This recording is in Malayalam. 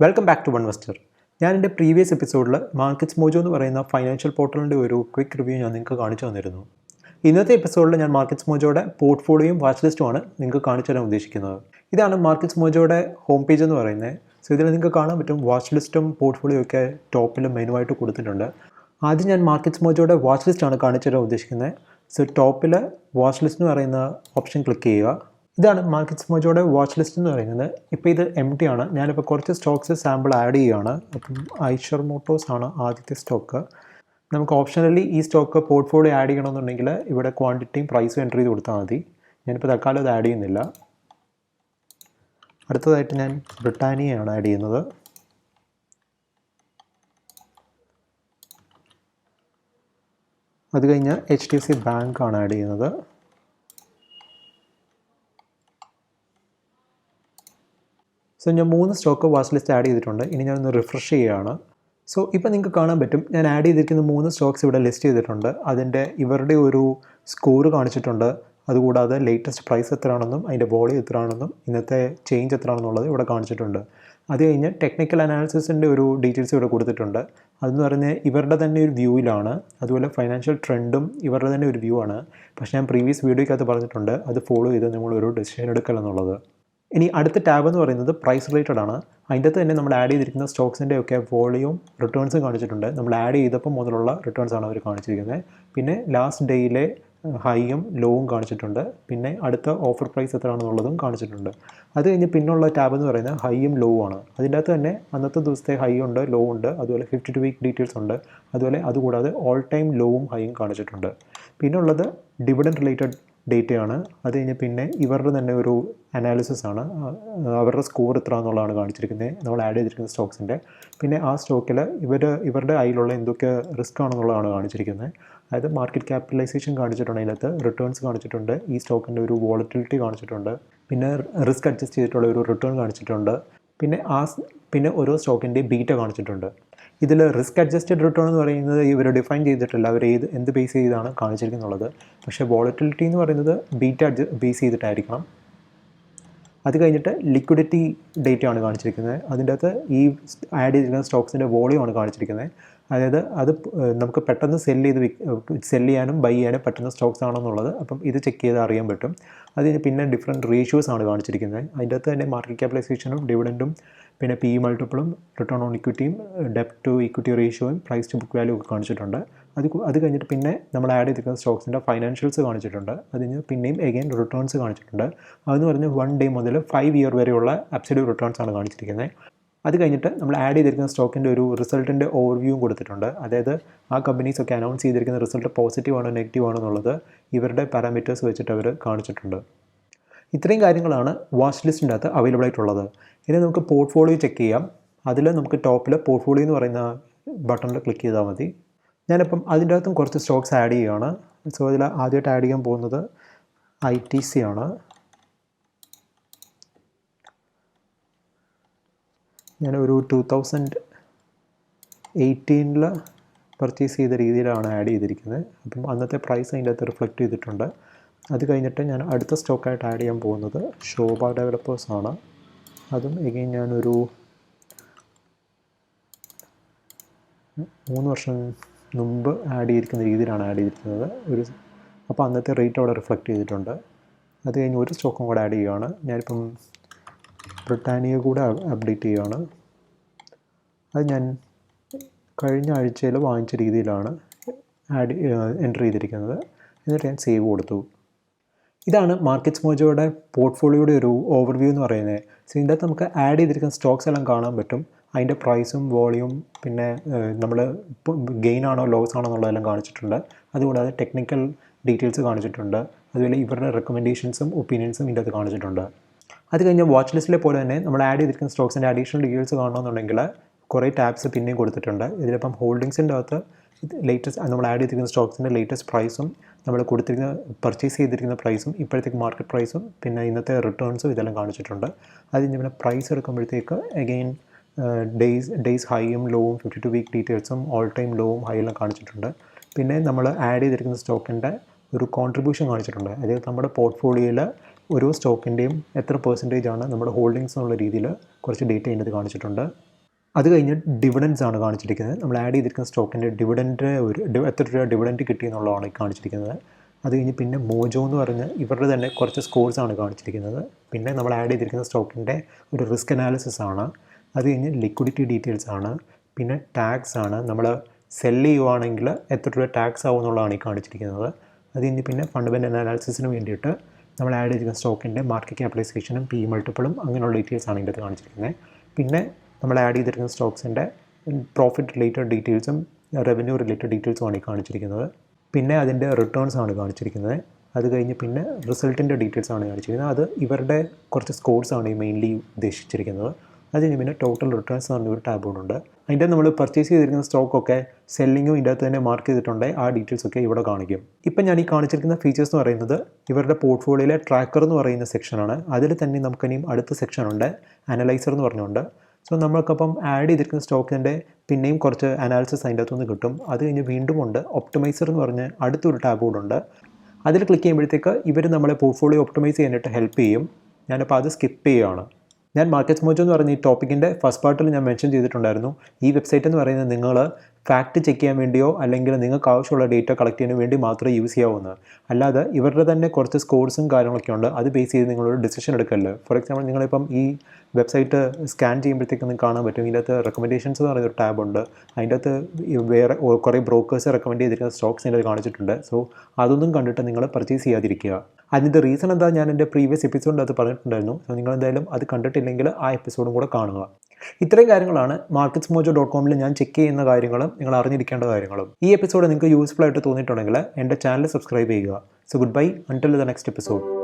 Welcome back to വൺവെസ്റ്റർ. ഞാൻ എൻ്റെ പ്രീവിയസ് എപ്പിസോഡിൽ മാർക്കറ്റ്സ് മോജോ എന്ന് പറയുന്ന ഫൈനാൻഷ്യൽ പോർട്ടലിൻ്റെ ഒരു ക്വിക്ക് റിവ്യൂ ഞാൻ നിങ്ങൾക്ക് കാണിച്ചു തന്നിരുന്നു. ഇന്നത്തെ എപ്പിസോഡിൽ ഞാൻ മാർക്കറ്റ്സ് മോജോയുടെ പോർട്ട്ഫോളിയോയും വാച്ച് ലിസ്റ്റുമാണ് നിങ്ങൾക്ക് കാണിച്ചു തരാൻ ഉദ്ദേശിക്കുന്നത്. ഇതാണ് മാർക്കറ്റ്സ് മോജോയുടെ ഹോം പേജ് എന്ന് പറയുന്നത്. സോ ഇതിൽ നിങ്ങൾക്ക് കാണാൻ പറ്റും വാച്ച് ലിസ്റ്റും പോർട്ട്ഫോളിയോ ഒക്കെ ടോപ്പിൽ മെനുവായിട്ട് കൊടുത്തിട്ടുണ്ട്. ആദ്യം ഞാൻ മാർക്കറ്റ്സ് മോജോയുടെ വാച്ച് ലിസ്റ്റാണ് കാണിച്ചു തരാൻ ഉദ്ദേശിക്കുന്നത്. സോ ടോപ്പിൽ വാച്ച് ലിസ്റ്റ് എന്ന് പറയുന്ന ഓപ്ഷൻ ക്ലിക്ക് ചെയ്യുക. ഇതാണ് മാർക്കറ്റ്സ് മോജോയുടെ വാച്ച് ലിസ്റ്റ് എന്ന് പറയുന്നത്. ഇപ്പോൾ ഇത് എം ടി ആണ്. ഞാനിപ്പോൾ കുറച്ച് സ്റ്റോക്സ് സാമ്പിൾ ആഡ് ചെയ്യുകയാണ്. അപ്പം ഐഷർ മോട്ടോഴ്സ് ആണ് ആദ്യത്തെ സ്റ്റോക്ക്. നമുക്ക് ഓപ്ഷനലി ഈ സ്റ്റോക്ക് പോർട്ട്ഫോളിയോ ആഡ് ചെയ്യണമെന്നുണ്ടെങ്കിൽ ഇവിടെ ക്വാണ്ടിറ്റിയും പ്രൈസും എൻ്റർ ചെയ്ത് കൊടുത്താൽ മതി. ഞാനിപ്പോൾ തൽക്കാലം അത് ആഡ് ചെയ്യുന്നില്ല. അടുത്തതായിട്ട് ഞാൻ ബ്രിട്ടാനിയയാണ് ആഡ് ചെയ്യുന്നത്. അത് കഴിഞ്ഞ് HDFC ബാങ്ക് ആണ് ആഡ് ചെയ്യുന്നത്. സോ ഞാൻ 3 സ്റ്റോക്ക് വാച്ച് ലിസ്റ്റ് ആഡ് ചെയ്തിട്ടുണ്ട്. ഇനി ഞാനൊന്ന് റിഫ്രഷ് ചെയ്യുകയാണ്. സോ ഇപ്പോൾ നിങ്ങൾക്ക് കാണാൻ പറ്റും ഞാൻ ആഡ് ചെയ്തിരിക്കുന്ന 3 സ്റ്റോക്സ് ഇവിടെ ലിസ്റ്റ് ചെയ്തിട്ടുണ്ട്. അതിൻ്റെ ഇവരുടെ ഒരു സ്കോർ കാണിച്ചിട്ടുണ്ട്. അതുകൂടാതെ ലേറ്റസ്റ്റ് പ്രൈസ് എത്രയാണെന്നും അതിൻ്റെ വോളിയം എത്രയാണെന്നും ഇന്നത്തെ ചേഞ്ച് എത്രയാണെന്നുള്ളത് ഇവിടെ കാണിച്ചിട്ടുണ്ട്. അത് കഴിഞ്ഞ് ടെക്നിക്കൽ അനാലിസിസിൻ്റെ ഒരു ഡീറ്റെയിൽസ് ഇവിടെ കൊടുത്തിട്ടുണ്ട്. അതെന്ന് പറഞ്ഞാൽ ഇവരുടെ തന്നെ ഒരു വ്യൂയിലാണ്. അതുപോലെ ഫൈനാൻഷ്യൽ ട്രെൻഡും ഇവരുടെ തന്നെ ഒരു വ്യൂ ആണ്. പക്ഷേ ഞാൻ പ്രീവിയസ് വീഡിയോയ്ക്കകത്ത് പറഞ്ഞിട്ടുണ്ട് അത് ഫോളോ ചെയ്ത് നിങ്ങളൊരു ഡിസിഷൻ എടുക്കൽ എന്നുള്ളത്. ഇനി അടുത്ത ടാബ് എന്ന് പറയുന്നത് പ്രൈസ് റിലേറ്റഡ് ആണ്. അതിൻ്റെ അകത്ത് തന്നെ നമ്മൾ ആഡ് ചെയ്തിരിക്കുന്ന സ്റ്റോക്സിൻ്റെ ഒക്കെ വോളിയും റിട്ടേൺസും കാണിച്ചിട്ടുണ്ട്. നമ്മൾ ആഡ് ചെയ്തപ്പോൾ മുതലുള്ള റിട്ടേൺസ് ആണ് അവർ കാണിച്ചിരിക്കുന്നത്. പിന്നെ ലാസ്റ്റ് ഡേയിലെ ഹൈയും ലോവും കാണിച്ചിട്ടുണ്ട്. പിന്നെ അടുത്ത ഓഫർ പ്രൈസ് എത്രയാണെന്നുള്ളതും കാണിച്ചിട്ടുണ്ട്. അത് കഴിഞ്ഞ് പിന്നുള്ള ടാബ് എന്ന് പറയുന്നത് ഹൈയും ലോവും ആണ്. അതിൻ്റെ അകത്ത് തന്നെ അന്നത്തെ ദിവസത്തെ ഹൈ ഉണ്ട്, ലോ ഉണ്ട്, അതുപോലെ 52 വീക്ക് ഡീറ്റെയിൽസ് ഉണ്ട്. അതുപോലെ അതുകൂടാതെ ഓൾ ടൈം ലോവും ഹൈയും കാണിച്ചിട്ടുണ്ട്. പിന്നെ ഉള്ളത് ഡിവിഡൻഡ് റിലേറ്റഡ് ഡേറ്റയാണ്. അത് കഴിഞ്ഞ് പിന്നെ ഇവരുടെ തന്നെ ഒരു അനാലിസിസ് ആണ്. അവരുടെ സ്കോർ എത്ര എന്നുള്ളതാണ് കാണിച്ചിരിക്കുന്നത് നമ്മൾ ആഡ് ചെയ്തിരിക്കുന്ന സ്റ്റോക്സിൻ്റെ. പിന്നെ ആ സ്റ്റോക്കിൽ ഇവരുടെ കയ്യിലുള്ള എന്തൊക്കെ റിസ്ക് ആണെന്നുള്ളതാണ് കാണിച്ചിരിക്കുന്നത്. അതായത് മാർക്കറ്റ് ക്യാപിറ്റലൈസേഷൻ കാണിച്ചിട്ടുണ്ട്, അതിനകത്ത് റിട്ടേൺസ് കാണിച്ചിട്ടുണ്ട്, ഈ സ്റ്റോക്കിൻ്റെ ഒരു വോളറ്റിലിറ്റി കാണിച്ചിട്ടുണ്ട്, പിന്നെ റിസ്ക് അഡ്ജസ്റ്റ് ചെയ്തിട്ടുള്ള ഒരു റിട്ടേൺ കാണിച്ചിട്ടുണ്ട്, പിന്നെ ഓരോ സ്റ്റോക്കിൻ്റെ ബീറ്റ കാണിച്ചിട്ടുണ്ട്. ഇതിൽ റിസ്ക് അഡ്ജസ്റ്റഡ് റിട്ടേൺ എന്ന് പറയുന്നത് ഇവർ ഡിഫൈൻ ചെയ്തിട്ടില്ല, അവർ എന്ത് ബേസ് ചെയ്താണ് കാണിച്ചിരിക്കുന്നുള്ളത്. പക്ഷേ വോളറ്റിലിറ്റി എന്ന് പറയുന്നത് ബീറ്റ ബേസ് ചെയ്തിട്ടായിരിക്കണം. അത് കഴിഞ്ഞിട്ട് ലിക്വിഡിറ്റി ഡേറ്റ ആണ് കാണിച്ചിരിക്കുന്നത്. അതിൻ്റെ അകത്ത് ഈ ആഡ് ചെയ്തിരിക്കുന്ന സ്റ്റോക്സിൻ്റെ വോളിയം ആണ് കാണിച്ചിരിക്കുന്നത്. അതായത് അത് നമുക്ക് പെട്ടെന്ന് സെല് ചെയ്യാനും ബൈ ചെയ്യാനും പറ്റുന്ന സ്റ്റോക്സ് ആണെന്നുള്ളത്. അപ്പം ഇത് ചെക്ക് ചെയ്ത് അറിയാൻ പറ്റും. അതിന് പിന്നെ ഡിഫറെൻറ്റ് റേഷ്യോസ് ആണ് കാണിച്ചിരിക്കുന്നത്. അതിൻ്റെ അകത്ത് തന്നെ മാർക്കറ്റ് ക്യാപിറ്റലൈസേഷനും ഡിവിഡൻറ്റും പിന്നെ PE മൾട്ടിപ്പിളും റിട്ടേൺ ഓൺ ഇക്വിറ്റിയും ഡെപ്റ്റ് ടു ഇക്വിറ്റി റേഷ്യോയും പ്രൈസ് ടു ബുക്ക് വാല്യൂ ഒക്കെ കാണിച്ചിട്ടുണ്ട്. അത് കഴിഞ്ഞിട്ട് പിന്നെ നമ്മൾ ആഡ് ചെയ്തിരിക്കുന്ന സ്റ്റോക്സിൻ്റെ ഫൈനാൻഷ്യൽസ് കാണിച്ചിട്ടുണ്ട്. അതിന് പിന്നെയും എഗെയിൻ റിട്ടേൺസ് കാണിച്ചിട്ടുണ്ട്. അതെന്ന് പറഞ്ഞാൽ 1 ഡേ മുതൽ 5 ഇയർ വരെയുള്ള അബ്സല്യൂട്ട് റിട്ടേൺസ് ആണ് കാണിച്ചിരിക്കുന്നത്. അത് കഴിഞ്ഞിട്ട് നമ്മൾ ആഡ് ചെയ്തിരിക്കുന്ന സ്റ്റോക്കിൻ്റെ ഒരു റിസൾട്ടിൻ്റെ ഓവർവ്യൂവും കൊടുത്തിട്ടുണ്ട്. അതായത് ആ കമ്പനീസൊക്കെ അനൗൺസ് ചെയ്തിരിക്കുന്ന റിസൾട്ട് പോസിറ്റീവ് ആണോ നെഗറ്റീവ് ആണോ എന്നുള്ളത് ഇവരുടെ പാരാമീറ്റേഴ്സ് വെച്ചിട്ട് അവർ കാണിച്ചിട്ടുണ്ട്. ഇത്രയും കാര്യങ്ങളാണ് വാച്ച് ലിസ്റ്റിൻ്റെ അകത്ത് അവൈലബിൾ ആയിട്ടുള്ളത്. ഇനി നമുക്ക് പോർട്ട്ഫോളിയോ ചെക്ക് ചെയ്യാം. അതിൽ നമുക്ക് ടോപ്പിൽ പോർട്ട്ഫോളിയോ എന്ന് പറയുന്ന ബട്ടണിൽ ക്ലിക്ക് ചെയ്താൽ മതി. ഞാനിപ്പം അതിൻ്റെ അകത്തും കുറച്ച് സ്റ്റോക്സ് ആഡ് ചെയ്യുകയാണ്. സോ അതിൽ ആദ്യമായിട്ട് ആഡ് ചെയ്യാൻ പോകുന്നത് ITC ആണ്. ഞാനൊരു 2018 പർച്ചേസ് ചെയ്ത രീതിയിലാണ് ആഡ് ചെയ്തിരിക്കുന്നത്. അപ്പം അന്നത്തെ പ്രൈസ് അതിൻ്റെ അകത്ത് റിഫ്ലക്റ്റ് ചെയ്തിട്ടുണ്ട്. അത് കഴിഞ്ഞിട്ട് ഞാൻ അടുത്ത സ്റ്റോക്കായിട്ട് ആഡ് ചെയ്യാൻ പോകുന്നത് ശോഭ ഡെവലപ്പേഴ്സ് ആണ്. അതും എഗെയിൻ ഞാനൊരു 3 വർഷം മുമ്പ് ആഡ് ചെയ്തിരിക്കുന്ന രീതിയിലാണ് ആഡ് ചെയ്തിരിക്കുന്നത്. അപ്പോൾ അന്നത്തെ റേറ്റ് അവിടെ റിഫ്ലക്റ്റ് ചെയ്തിട്ടുണ്ട്. അത് കഴിഞ്ഞ് ഒരു സ്റ്റോക്കും കൂടെ ആഡ് ചെയ്യുകയാണ്. ഞാനിപ്പം ബ്രിട്ടാനിയ കൂടെ അപ്ഡേറ്റ് ചെയ്യുകയാണ്. അത് ഞാൻ കഴിഞ്ഞ ആഴ്ചയിൽ വാങ്ങിച്ച രീതിയിലാണ് എൻ്റർ ചെയ്തിരിക്കുന്നത്. എന്നിട്ട് ഞാൻ സേവ് കൊടുത്തു. ഇതാണ് മാർക്കറ്റ്സ് മോജോയുടെ പോർട്ട്ഫോളിയോയുടെ ഒരു ഓവർവ്യൂ എന്ന് പറയുന്നത്. സോ ഇതിൻ്റെ അകത്ത് നമുക്ക് ആഡ് ചെയ്തിരിക്കുന്ന സ്റ്റോക്സ് എല്ലാം കാണാൻ പറ്റും. അതിൻ്റെ പ്രൈസും വോളിയും പിന്നെ നമ്മൾ ഗെയിൻ ആണോ ലോസ് ആണോ എന്നുള്ളതെല്ലാം കാണിച്ചിട്ടുണ്ട്. അതുകൂടാതെ ടെക്നിക്കൽ ഡീറ്റെയിൽസ് കാണിച്ചിട്ടുണ്ട്. അതുപോലെ ഇവരുടെ റെക്കമെൻഡേഷൻസും ഒപ്പീനിയൻസും ഇതിൻ്റെ അകത്ത് കാണിച്ചിട്ടുണ്ട്. അത് കഴിഞ്ഞ് വാച്ച് ലിസ്റ്റിലെ പോലെ തന്നെ നമ്മൾ ആഡ് ചെയ്തിരിക്കുന്ന സ്റ്റോക്സിൻ്റെ അഡീഷണൽ ഡീറ്റെയിൽസ് കാണണമെന്നുണ്ടെങ്കിൽ കുറേ ടാബ്സ് പിന്നെയും കൊടുത്തിട്ടുണ്ട്. ഇതിലിപ്പം ഹോൾഡിങ്സിൻ്റെ അകത്ത് ലേറ്റസ്റ്റ് നമ്മൾ ആഡ് ചെയ്തിരിക്കുന്ന സ്റ്റോക്സിൻ്റെ ലേറ്റസ്റ്റ് പ്രൈസും നമ്മൾ പർച്ചേസ് ചെയ്തിരിക്കുന്ന പ്രൈസും ഇപ്പോഴത്തേക്ക് മാർക്കറ്റ് പ്രൈസും പിന്നെ ഇന്നത്തെ റിട്ടേൺസും ഇതെല്ലാം കാണിച്ചിട്ടുണ്ട്. അത് പിന്നെ പ്രൈസ് എടുക്കുമ്പോഴത്തേക്ക് അഗെയിൻ ഡേയ്സ് ഹൈയും ലോവും 52 വീക്ക് ഡീറ്റെയിൽസും ഓൾ ടൈം ലോവും ഹൈയെല്ലാം കാണിച്ചിട്ടുണ്ട്. പിന്നെ നമ്മൾ ആഡ് ചെയ്തിരിക്കുന്ന സ്റ്റോക്കിൻ്റെ ഒരു കോൺട്രിബ്യൂഷൻ കാണിച്ചിട്ടുണ്ട്. അതായത് നമ്മുടെ പോർട്ട്ഫോളിയോയിൽ ഓരോ സ്റ്റോക്കിൻ്റെയും എത്ര പെർസെൻറ്റേജ് ആണ് നമ്മുടെ ഹോൾഡിങ്സ് എന്നുള്ള രീതിയിൽ കുറച്ച് ഡേറ്റ ഇതിനകത്ത് കാണിച്ചിട്ടുണ്ട്. അത് കഴിഞ്ഞ് ഡിവിഡൻസ് ആണ് കാണിച്ചിരിക്കുന്നത്. നമ്മൾ ആഡ് ചെയ്തിരിക്കുന്ന സ്റ്റോക്കിൻ്റെ ഡിവിഡൻറ്റ് എത്ര രൂപ ഡിവിഡൻറ്റ് കിട്ടി എന്നുള്ളതാണ് കാണിച്ചിരിക്കുന്നത്. അത് കഴിഞ്ഞ് പിന്നെ മോജോ എന്ന് പറഞ്ഞ് ഇവരുടെ തന്നെ കുറച്ച് സ്കോർസാണ് കാണിച്ചിരിക്കുന്നത്. പിന്നെ നമ്മൾ ആഡ് ചെയ്തിരിക്കുന്ന സ്റ്റോക്കിൻ്റെ ഒരു റിസ്ക് അനാലിസിസ് ആണ്. അത് കഴിഞ്ഞ് ലിക്വിഡിറ്റി ഡീറ്റെയിൽസ് ആണ്. പിന്നെ ടാക്സ് ആണ്. നമ്മൾ സെല്ല് ചെയ്യുവാണെങ്കിൽ എത്ര രൂപ ടാക്സ് ആവും എന്നുള്ളതാണ് ഈ കാണിച്ചിരിക്കുന്നത്. അത് കഴിഞ്ഞ് പിന്നെ ഫണ്ടമെൻ്റൽ അനാലിസിസിന് വേണ്ടിയിട്ട് നമ്മൾ ആഡ് ചെയ്തിരിക്കുന്ന സ്റ്റോക്കിൻ്റെ മാർക്കറ്റ് ക്യാപിറ്റലൈസേഷനും പി മൾട്ടിപ്പിളും അങ്ങനെയുള്ള ഡീറ്റെയിൽസ് ആണ് ഇതിൻ്റെ കാണിച്ചിരിക്കുന്നത്. പിന്നെ നമ്മൾ ആഡ് ചെയ്തിരിക്കുന്ന സ്റ്റോക്സിൻ്റെ പ്രോഫിറ്റ് റിലേറ്റഡ് ഡീറ്റെയിൽസും റവന്യൂ റിലേറ്റഡ് ഡീറ്റെയിൽസും ആണ് ഈ കാണിച്ചിരിക്കുന്നത്. പിന്നെ അതിൻ്റെ റിട്ടേൺസ് ആണ് കാണിച്ചിരിക്കുന്നത്. അത് കഴിഞ്ഞ് പിന്നെ റിസൾട്ടിൻ്റെ ഡീറ്റെയിൽസ് ആണ് കാണിച്ചിരിക്കുന്നത്. അത് ഇവരുടെ കുറച്ച് സ്കോർസാണ് ഈ മെയിൻലി ഉദ്ദേശിച്ചിരിക്കുന്നത്. അത് കഴിഞ്ഞ് പിന്നെ ടോട്ടൽ റിട്ടേൺസ് എന്ന് പറഞ്ഞൊരു ടാബ് ഉണ്ട്. അതിൻ്റെ നമ്മൾ പർച്ചേസ് ചെയ്തിരിക്കുന്ന സ്റ്റോക്കൊക്കെ സെല്ലിങ്ങും ഇതിൻ്റെ അകത്ത് തന്നെ മാർക്ക് ചെയ്തിട്ടുണ്ട്. ആ ഡീറ്റെയിൽസൊക്കെ ഇവിടെ കാണിക്കും. ഇപ്പം ഞാൻ ഈ കാണിച്ചിരിക്കുന്ന ഫീച്ചേഴ്സ് എന്ന് പറയുന്നത് ഇവരുടെ പോർട്ട്ഫോളിയോയിലെ ട്രാക്കർ എന്ന് പറയുന്ന സെക്ഷനാണ്. അതിൽ തന്നെ നമുക്കിനിയും അടുത്ത സെക്ഷനുണ്ട്, അനലൈസർ എന്ന് പറഞ്ഞുകൊണ്ട്. സോ നമ്മൾക്കപ്പം ആഡ് ചെയ്തിരിക്കുന്ന സ്റ്റോക്കിൻ്റെ പിന്നെയും കുറച്ച് അനാലിസിസ് അതിൻ്റെ അകത്തുനിന്ന് കിട്ടും. അത് കഴിഞ്ഞ് വീണ്ടും ഉണ്ട് ഒപ്റ്റിമൈസർ എന്ന് പറഞ്ഞ് അടുത്തൊരു ടാബ് കൂടെ ഉണ്ട്. അതിൽ ക്ലിക്ക് ചെയ്യുമ്പോഴത്തേക്ക് ഇവർ നമ്മളെ പോർട്ട്ഫോളിയോ ഒപ്റ്റിമൈസ് ചെയ്യാനായിട്ട് ഹെൽപ്പ് ചെയ്യും. ഞാനപ്പോൾ അത് സ്കിപ്പ് ചെയ്യുകയാണ്. ഞാൻ മാർക്കറ്റ്സ് മോജോ എന്ന് പറയുന്ന ഈ ടോപ്പിക്കിൻ്റെ ഫസ്റ്റ് പാർട്ടിൽ ഞാൻ മെൻഷൻ ചെയ്തിട്ടുണ്ടായിരുന്നു. ഈ വെബ്സൈറ്റ് എന്ന് പറയുന്നത് നിങ്ങൾ ഫാക്റ്റ് ചെക്ക് ചെയ്യാൻ വേണ്ടിയോ അല്ലെങ്കിൽ നിങ്ങൾക്ക് ആവശ്യമുള്ള ഡേറ്റ കളക്ട് ചെയ്യാൻ വേണ്ടി മാത്രമേ യൂസ് ചെയ്യാവുന്നത്. അല്ലാതെ ഇവരുടെ തന്നെ കുറച്ച് സ്കോർസും കാര്യങ്ങളൊക്കെ ഉണ്ട്. അത് ബേസ് ചെയ്ത് നിങ്ങളൊരു ഡിസിഷൻ എടുക്കല്ലോ. ഫോർ എക്സാമ്പിൾ നിങ്ങളിപ്പം ഈ വെബ്സൈറ്റ് സ്കാൻ ചെയ്യുമ്പോഴത്തേക്ക് നിങ്ങൾക്ക് കാണാൻ പറ്റും. ഇതിൻ്റെ അകത്ത് റെക്കമെൻഡേഷൻസ് എന്ന് പറയുന്നൊരു ടാബ് ഉണ്ട്. അതിൻ്റെ അകത്ത് വേറെ കുറേ ബ്രോക്കേഴ്സ് റെക്കമെൻഡ് ചെയ്തിരിക്കുന്ന സ്റ്റോക്സ് ഇതിൻ്റെ കാണിച്ചിട്ടുണ്ട്. സോ അതൊന്നും കണ്ടിട്ട് നിങ്ങൾ പർച്ചേസ് ചെയ്യാതിരിക്കുക. അതിൻ്റെ റീസൺ എന്താ ഞാൻ എൻ്റെ പ്രീവിയസ് എപ്പിസോഡിൻ്റെ അത് പറഞ്ഞിട്ടുണ്ടായിരുന്നു. സോ നിങ്ങൾ എന്തായാലും അത് കണ്ടിട്ടില്ലെങ്കിൽ ആ എപ്പിസോഡും കൂടെ കാണുക. ഇത്രയും കാര്യങ്ങളാണ് marketsmojo.com ഞാൻ ചെക്ക് ചെയ്യുന്ന കാര്യങ്ങളും നിങ്ങൾ അറിഞ്ഞിരിക്കേണ്ട കാര്യങ്ങളും. ഈ എപ്പിസോഡ് നിങ്ങൾക്ക് യൂസ്ഫുൾ ആയിട്ട് തോന്നിയിട്ടുണ്ടെങ്കിൽ എൻ്റെ ചാനൽ സബ്സ്ക്രൈബ് ചെയ്യുക. So good bye until the next episode.